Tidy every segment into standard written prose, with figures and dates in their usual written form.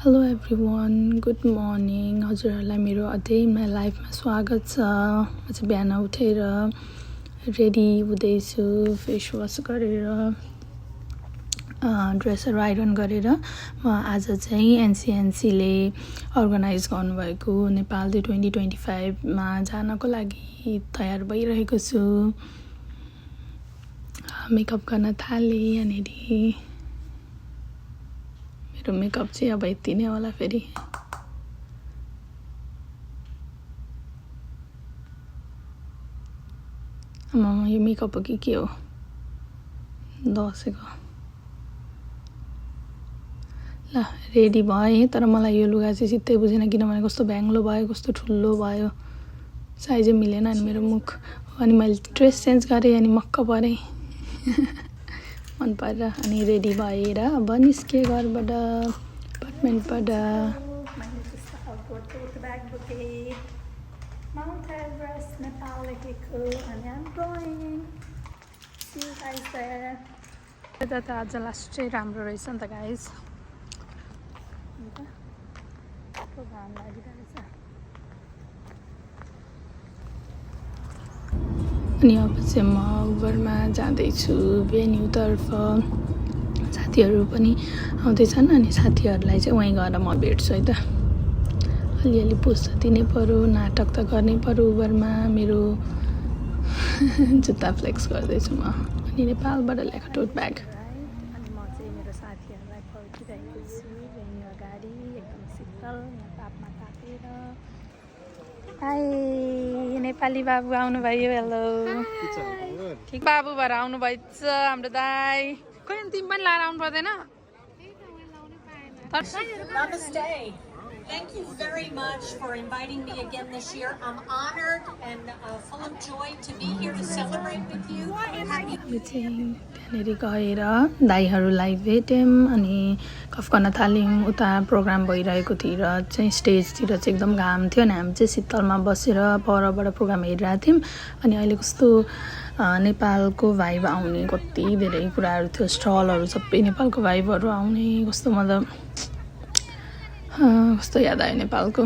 Hello everyone, good morning. हजुरहरूलाई मेरो अझै नयाँ लाइफमा स्वागत छ। म चाहिँ बिहान उठेर रेडी हुँदैछु, फेस वास गरेर ड्रेसहरू आइरन गरेर म आज चाहिँ एनसिएनसीले अर्गनाइज गर्नुभएको नेपाल 2025मा जानको लागि तयार भइरहेको छु। मेकअप गर्न थालेँ यहाँनिर। मेरो मेकअप चाहिँ अब यति नै होला। फेरि आमामा यो मेकअप हो कि के हो दसेको। ल रेडी भएँ, तर मलाई यो लुगा चाहिँ सित्तै बुझेन, किनभने कस्तो भ्याङ्लो भयो, कस्तो ठुलो भयो, साइजै मिलेन अनि मेरो मुख। अनि मैले ड्रेस चेन्ज गरेँ अनि मक्क परेँ मन परेर। अनि रेडी भएर अब निस्केँ घरबाट, अपार्टमेन्टबाट। Mount Everest, Nepal लेखेको अनि I'm going. See you guys there. यता त आज लास्ट चाहिँ राम्रो रहेछ नि त गाइज। घाम लागिरहेछ। अनि अब चाहिँ म उबरमा जाँदैछु भेन्यूतर्फ। साथीहरू पनि आउँदैछन् अनि साथीहरूलाई चाहिँ वहीँ गएर म भेट्छु है त। अलिअलि पुछ दिनै पऱ्यो, नाटक त गर्नै पऱ्यो उबरमा। मेरो जुत्ता फ्लेक्स गर्दैछु म। अनि नेपालबाट ल्याएको टोट ब्याग। अनि म चाहिँ मेरो साथीहरूलाई पर्खिरहेको छु भेन्यू अगाडि, एकदम शीतल यहाँ तापमा तापेर। हाई, नेपाली बाबु आउनुभयो। हेलो, ठिक बाबु भएर आउनुभएछ हाम्रो दाई। खोइ तिमी पनि लाएर आउनु पर्दैन? Namaste. Thank you very much for inviting me again this year. I'm honored and full of joy to be here to celebrate with you. हामी चाहिँ त्यहाँनिर गएर दाईहरूलाई भेट्यौँ अनि गफ गर्न थाल्यौँ। उता प्रोग्राम भइरहेको तिर चाहिँ स्टेजतिर चाहिँ एकदम घाम थियो अनि हामी चाहिँ शीतलमा बसेर परबाट प्रोग्राम हेरिरहेको थियौँ। अनि अहिले कस्तो नेपालको भाइब आउने कति धेरै कुराहरू थियो, स्टलहरू सबै नेपालको भाइबहरू आउने। कस्तो मतलब कस्तो याद आयो नेपालको।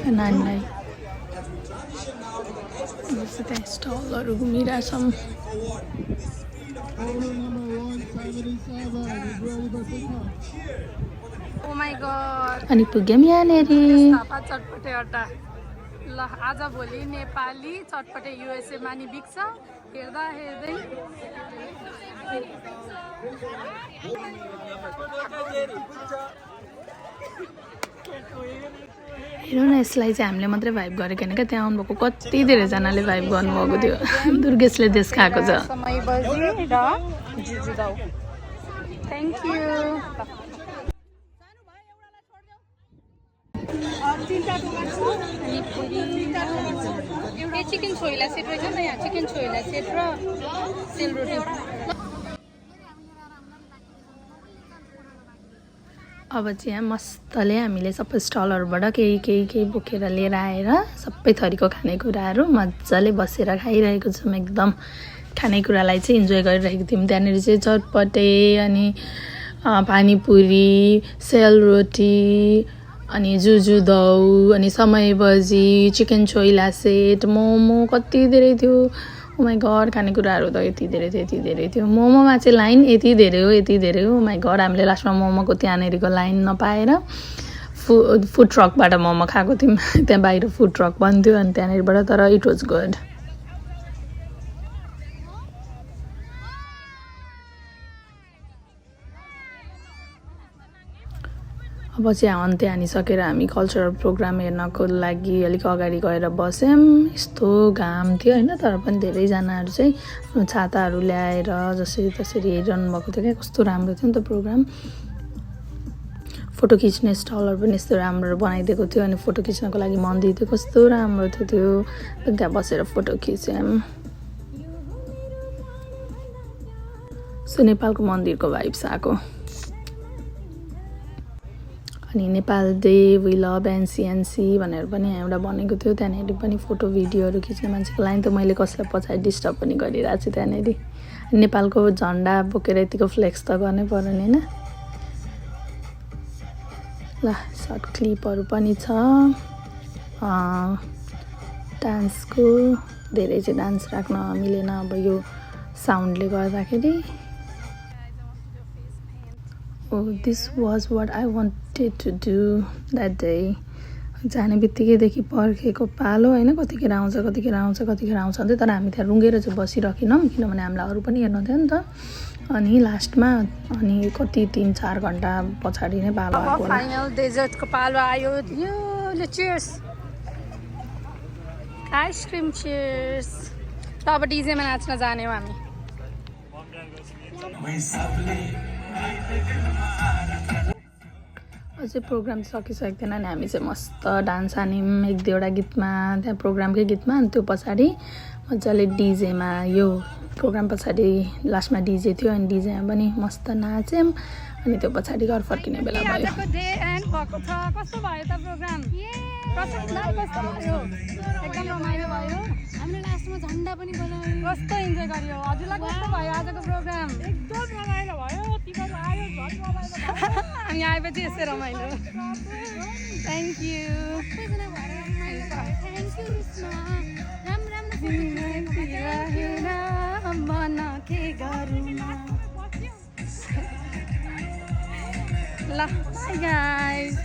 नानीलाई त्यहाँ स्टलहरू घुमिरहेछौँ। अनि पुग्यौँ यहाँनिर। चटपटे अड्डा। ल आज भोलि नेपाली चटपटे युएसए मानि बिग्छ। हेर्दा हेर्दै हेरौँ न, यसलाई चाहिँ हामीले मात्रै भाइब गरेको होइन क्या, त्यहाँ आउनुभएको कति धेरैजनाले भाइब गर्नुभएको थियो। दुर्गेशले देश खाएको छ। Thank you. Chicken choila set रहेछ नि यहाँ, चिकन छोइला सेट र सेलरोटी। अब चाहिँ यहाँ मस्तले हामीले सबै स्टलहरूबाट केही बोकेर लिएर आएर सबै थरीको खानेकुराहरू मजाले बसेर खाइरहेको छौँ। एकदम खानेकुरालाई चाहिँ इन्जोय गरिरहेको थियौँ। त्यहाँनिर चाहिँ चटपटे अनि पानीपुरी, सेलरोटी अनि जुजुदौ अनि समयबजी, चिकन छोइला सेट, मोमो कति धेरै थियो। ओ माई गड, खानेकुराहरू त यति धेरै थियो। मोमोमा चाहिँ लाइन यति धेरै हो माई गड। हामीले लास्टमा मोमोको त्यहाँनिरको लाइन नपाएर फुड ट्रकबाट मोमो खाएको थियौँ। त्यहाँ बाहिर फुड ट्रक बन्थ्यो अनि त्यहाँनिरबाट, तर इट वाज गुड। अब चाहिँ अन्त्य हानिसकेर हामी कल्चरल प्रोग्राम हेर्नको लागि अलिक अगाडि गएर बस्यौँ। यस्तो घाम थियो होइन, तर पनि धेरैजनाहरू चाहिँ आफ्नो छाताहरू ल्याएर जसरी तसरी हेरिरहनु भएको थियो क्या। कस्तो राम्रो थियो नि त प्रोग्राम। फोटो खिच्ने स्टलहरू पनि यस्तो राम्रो बनाइदिएको थियो अनि फोटो खिच्नको लागि मन्दिर थियो, कस्तो राम्रो थियो त्यो। त्यहाँ बसेर फोटो खिच्यौँ। सो नेपालको मन्दिरको भाइब्स आएको। अनि नेपाल डे वी लभ एनसिएनसी भनेर पनि एउटा भनेको थियो। त्यहाँनिर पनि फोटो भिडियोहरू खिच्ने मान्छेको लागि त मैले कसलाई पछाडि डिस्टर्ब पनि गरिरहेको छु। त्यहाँनिर नेपालको झन्डा बोकेर यतिको फ्लेक्स त गर्नै पर्यो नि होइन। ल सर्ट क्लिपहरू पनि छ डान्सको। धेरै चाहिँ डान्स राख्न मिलेन अब यो साउन्डले गर्दाखेरि। This was what I wanted to do that day. जाने बित्तिकैदेखि पर्खेको पालो होइन, कतिखेर आउँछ कतिखेर आउँछ कतिखेर आउँछ अन्त। तर हामी त्यहाँ रुँगेर चाहिँ बसिरहेनौँ किनभने हामीलाई अरू पनि हेर्नु थियो नि त। अनि लास्टमा अनि कति 3-4 घन्टा पछाडि नै पालो आएको। फाइनल डेजर्टको पालो आयो। यो चियर्स आइसक्रिम चियर्स। त अब डिजेमा नाच्न जाने हो हामी। अझै प्रोग्राम सकिसकेको थिएन नि, हामी चाहिँ मस्त डान्स हान्यौँ 1-2वटा गीतमा त्यहाँ प्रोग्रामकै गीतमा। अनि त्यो पछाडि मजाले डिजेमा यो प्रोग्राम पछाडि लास्टमा डिजे थियो अनि डिजेमा पनि मस्त नाच्यौँ। अनि त्यो पछाडि घर फर्किने बेला भयो। कस्तो भयो त प्रोग्राम? कस्तो भयो? एकदम रमाइलो भयो। हामीले लास्टमा झन्डा पनि बनायौँ। कस्तो इन्जोय गर्यो? हजुरलाई कस्तो भयो आजको प्रोग्राम? एकदम रमाइलो भयो। तिमीहरू आयो झन् रमाइलो भयो। हामी आएपछि यस्तै रमाइलो। Thank you. ल बाई गाइस।